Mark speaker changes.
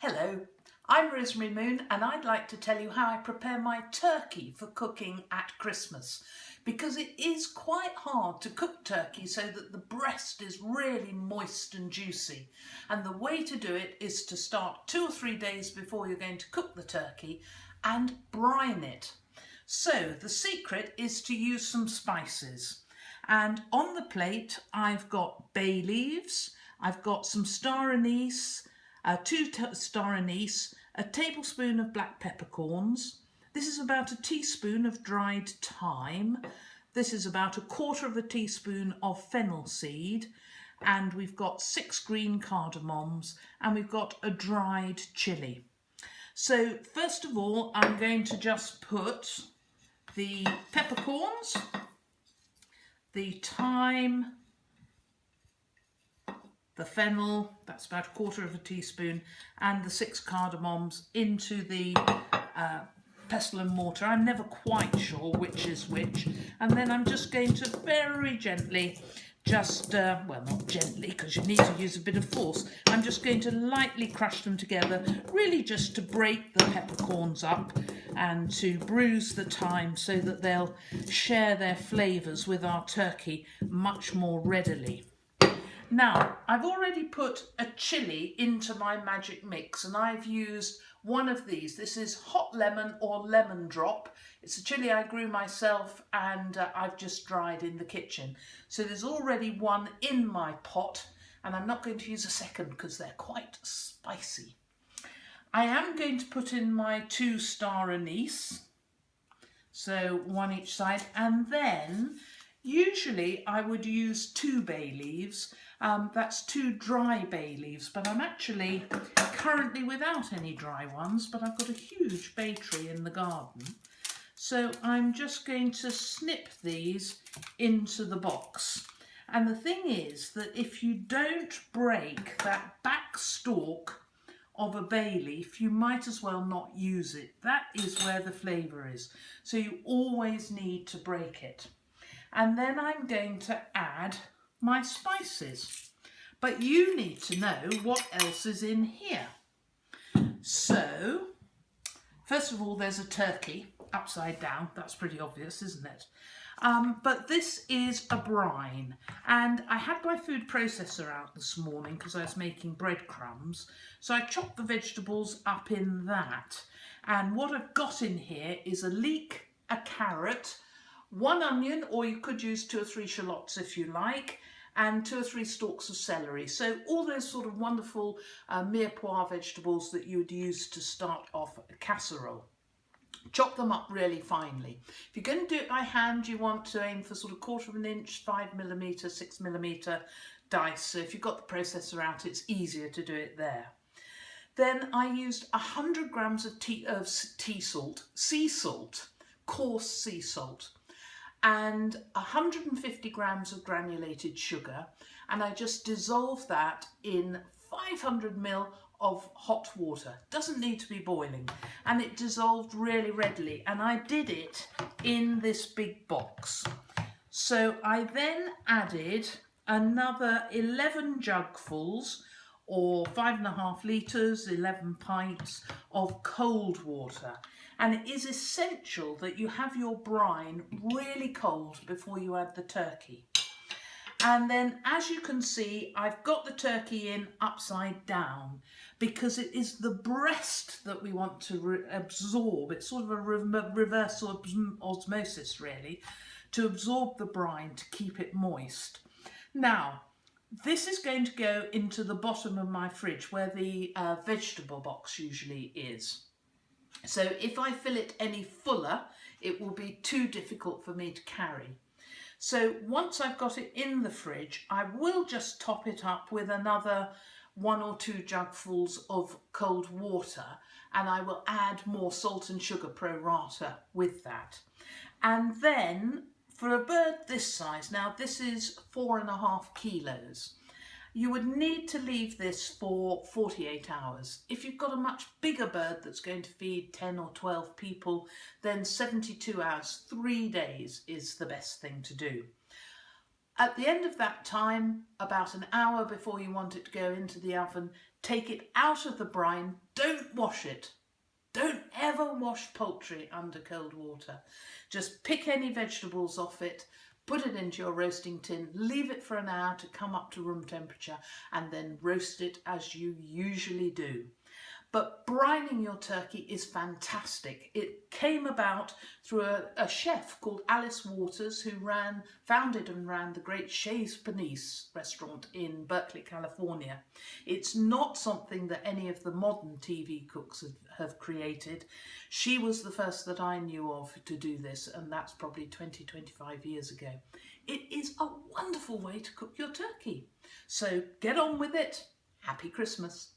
Speaker 1: Hello, I'm Rosemary Moon and I'd like to tell you how I prepare my turkey for cooking at Christmas, because it is quite hard to cook turkey so that the breast is really moist and juicy, and the way to do it is to start 2 or 3 days before you're going to cook the turkey and brine it. So the secret is to use some spices, and on the plate I've got bay leaves, I've got some star anise, 2 star anise, a tablespoon of black peppercorns. This is about a teaspoon of dried thyme. This is about 1/4 of a teaspoon of fennel seed. And we've got 6 green cardamoms, and we've got a dried chilli. So first of all, I'm going to just put the peppercorns, the thyme, the fennel, that's about 1/4 of a teaspoon, and the 6 cardamoms into the pestle and mortar. I'm never quite sure which is which. And then I'm just going to very gently, well, not gently because you need to use a bit of force. I'm just going to lightly crush them together, really just to break the peppercorns up and to bruise the thyme so that they'll share their flavours with our turkey much more readily. Now, I've already put a chilli into my magic mix, and I've used one of these. This is hot lemon or lemon drop. It's a chilli I grew myself, and I've just dried in the kitchen. So there's already one in my pot, and I'm not going to use a second because they're quite spicy. I am going to put in my 2 star anise, so one each side, and then usually I would use 2 bay leaves. That's 2 dry bay leaves, but I'm actually currently without any dry ones, but I've got a huge bay tree in the garden. So I'm just going to snip these into the box. And the thing is that if you don't break that back stalk of a bay leaf, you might as well not use it. That is where the flavour is. So you always need to break it. And then I'm going to add my spices. But you need to know what else is in here. So, first of all, there's a turkey upside down. That's pretty obvious, isn't it? But this is a brine. And I had my food processor out this morning because I was making breadcrumbs. So I chopped the vegetables up in that. And what I've got in here is a leek, a carrot, 1 onion, or you could use 2 or 3 shallots if you like, and 2 or 3 stalks of celery. So all those sort of wonderful mirepoix vegetables that you would use to start off a casserole. Chop them up really finely. If you're going to do it by hand, you want to aim for sort of 1/4 of an inch, 5mm, 6mm dice. So if you've got the processor out, it's easier to do it there. Then I used 100 grams of sea salt, coarse sea salt, and 150 grams of granulated sugar, and I just dissolve that in 500 ml of hot water. Doesn't need to be boiling, and it dissolved really readily, and I did it in this big box. So I then added another 11 jugfuls, or 5.5 litres, 11 pints of cold water. And it is essential that you have your brine really cold before you add the turkey. And then, as you can see, I've got the turkey in upside down because it is the breast that we want to absorb. It's sort of a reverse osmosis, really, to absorb the brine to keep it moist. Now, this is going to go into the bottom of my fridge where the vegetable box usually is. So if I fill it any fuller, it will be too difficult for me to carry. So once I've got it in the fridge, I will just top it up with another 1 or 2 jugfuls of cold water, and I will add more salt and sugar pro rata with that. And then for a bird this size, now this is 4.5 kilos, you would need to leave this for 48 hours. If you've got a much bigger bird that's going to feed 10 or 12 people, then 72 hours, 3 days is the best thing to do. At the end of that time, about an hour before you want it to go into the oven, Take it out of the brine, don't wash it. Don't ever wash poultry under cold water. Just pick any vegetables off it, put it into your roasting tin, leave it for an hour to come up to room temperature, and then roast it as you usually do. But brining your turkey is fantastic. It came about through a chef called Alice Waters, who founded and ran the great Chez Panisse restaurant in Berkeley, California. It's not something that any of the modern TV cooks have created. She was the first that I knew of to do this, and that's probably 20-25 years ago. It is a wonderful way to cook your turkey. So get on with it. Happy Christmas.